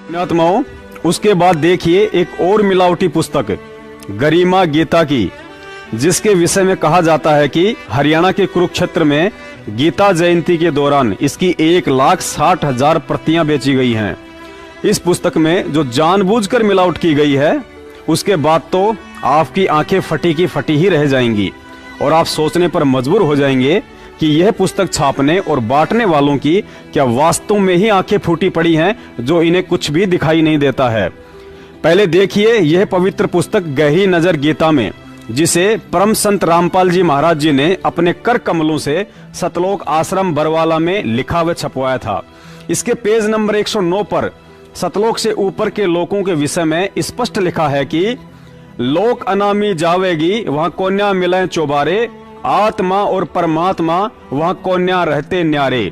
पुण्यात्माओं, उसके बाद देखिए एक और मिलावटी पुस्तक गरिमा गीता की, जिसके विषय में कहा जाता है कि हरियाणा के कुरुक्षेत्र में गीता जयंती के दौरान इसकी 1,60,000 प्रतियां बेची गई हैं। इस पुस्तक में जो जानबूझकर मिलावट की गई है, उसके बाद तो आपकी आंखें फटी की फटी ही रह जाएंगी और आप सोचने पर मजबूर हो जाएंगे कि यह पुस्तक छापने और बांटने वालों की क्या वास्तव में ही आंखें फूटी पड़ी हैं, जो इन्हें कुछ भी दिखाई नहीं देता है। पहले देखिए यह पवित्र पुस्तक गहरी नजर गीता में, जिसे परम संत रामपाल जी महाराज जी ने अपने कर कमलों से सतलोक आश्रम बरवाला में लिखा व छपवाया था। इसके पेज नंबर 109 पर सतलोक से ऊपर के लोगों के विषय में स्पष्ट लिखा है कि लोक अनामी जावेगी वहां कोन्या मिले चौबारे, आत्मा और परमात्मा वहां कोन्या रहते न्यारे।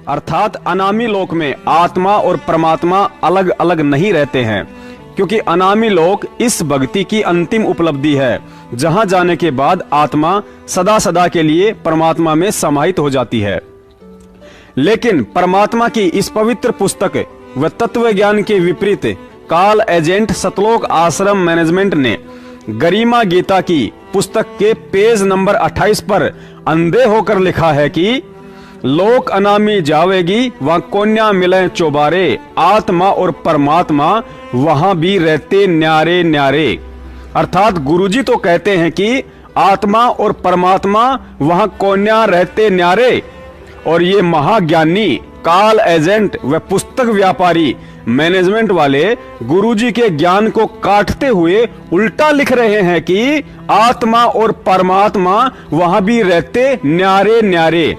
अर्थात अनामी लोक में आत्मा और परमात्मा अलग अलग नहीं रहते हैं, क्योंकि अनामी लोक इस भक्ति की अंतिम उपलब्धि है, जहां जाने के बाद आत्मा सदा सदा के लिए परमात्मा में समाहित हो जाती है। लेकिन परमात्मा की इस पवित्र पुस्तक व तत्व ज्ञान के विपरीत काल एजेंट सतलोक आश्रम मैनेजमेंट ने गरिमा गीता की पुस्तक के पेज नंबर 28 पर अंधे होकर लिखा है कि लोक अनामी जावेगी वहां कोन्या मिले चौबारे, आत्मा और परमात्मा वहां भी रहते न्यारे न्यारे। अर्थात गुरुजी तो कहते हैं कि आत्मा और परमात्मा वहां कोन्या रहते न्यारे, और ये महाज्ञानी काल एजेंट व पुस्तक व्यापारी मैनेजमेंट वाले गुरुजी के ज्ञान को काटते हुए उल्टा लिख रहे हैं कि आत्मा और परमात्मा वहां भी रहते न्यारे न्यारे।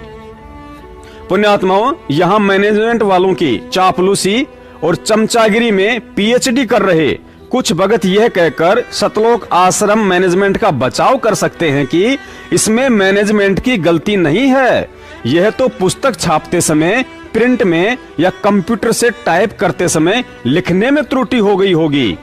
पुण्यात्माओं, यहां मैनेजमेंट वालों की चापलूसी और चमचागिरी में पीएचडी कर रहे कुछ भगत यह कहकर सतलोक आश्रम मैनेजमेंट का बचाव कर सकते हैं कि इसमें मैनेजमेंट की गलती नहीं है, यह तो पुस्तक छापते समय प्रिंट में या कंप्यूटर से टाइप करते समय लिखने में त्रुटि हो गई होगी।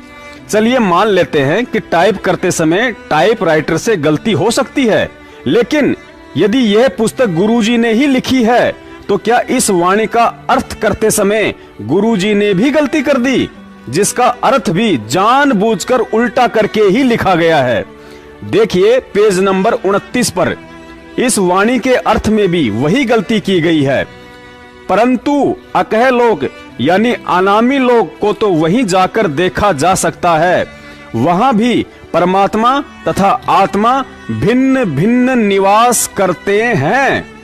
चलिए मान लेते हैं कि टाइप करते समय टाइपराइटर से गलती हो सकती है, लेकिन यदि यह पुस्तक गुरुजी ने ही लिखी है तो क्या इस वाणी का अर्थ करते समय गुरुजी ने भी गलती कर दी, जिसका अर्थ भी जानबूझकर उल्टा करके ही लिखा गया है। देखिए पेज नंबर 29 पर इस वाणी के अर्थ में भी वही गलती की गई है, परंतु अकह लोग यानी अनामी लोग को तो वहीं जाकर देखा जा सकता है, वहां भी परमात्मा तथा आत्मा भिन्न भिन्न निवास करते हैं।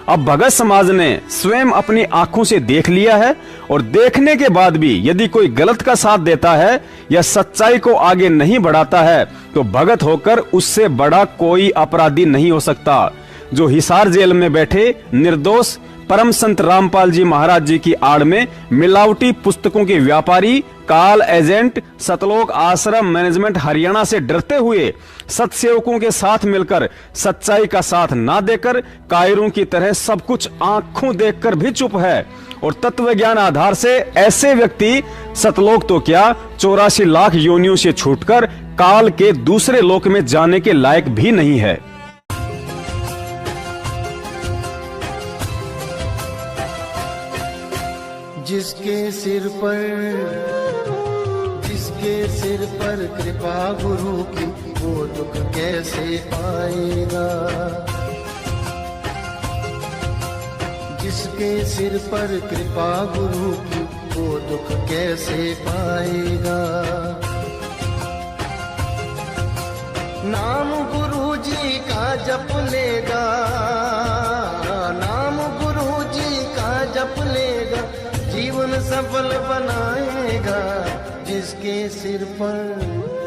अब भगत समाज ने स्वयं अपनी आंखों से देख लिया है, और देखने के बाद भी यदि कोई गलत का साथ देता है या सच्चाई को आगे नहीं बढ़ाता है, तो भगत होकर उससे बड़ा कोई अपराधी नहीं हो सकता। जो हिसार जेल में बैठे निर्दोष परम संत रामपाल जी महाराज जी की आड़ में मिलावटी पुस्तकों के व्यापारी काल एजेंट सतलोक आश्रम मैनेजमेंट हरियाणा से डरते हुए सत्सेवकों के साथ मिलकर सच्चाई का साथ ना देकर कायरों की तरह सब कुछ आंखों देखकर भी चुप है, और तत्व ज्ञान आधार से ऐसे व्यक्ति सतलोक तो क्या 84 लाख योनियों से छूटकर काल के दूसरे लोक में जाने के लायक भी नहीं है। जिसके सिर पर कृपा गुरु की, वो दुख कैसे पाएगा। जिसके सिर पर कृपा गुरु की, वो दुख कैसे पाएगा। नाम गुरु जी का जप लेगा, नाम गुरु जी का जप लेगा, जीवन सफल बनाएगा। जिसके सिर पर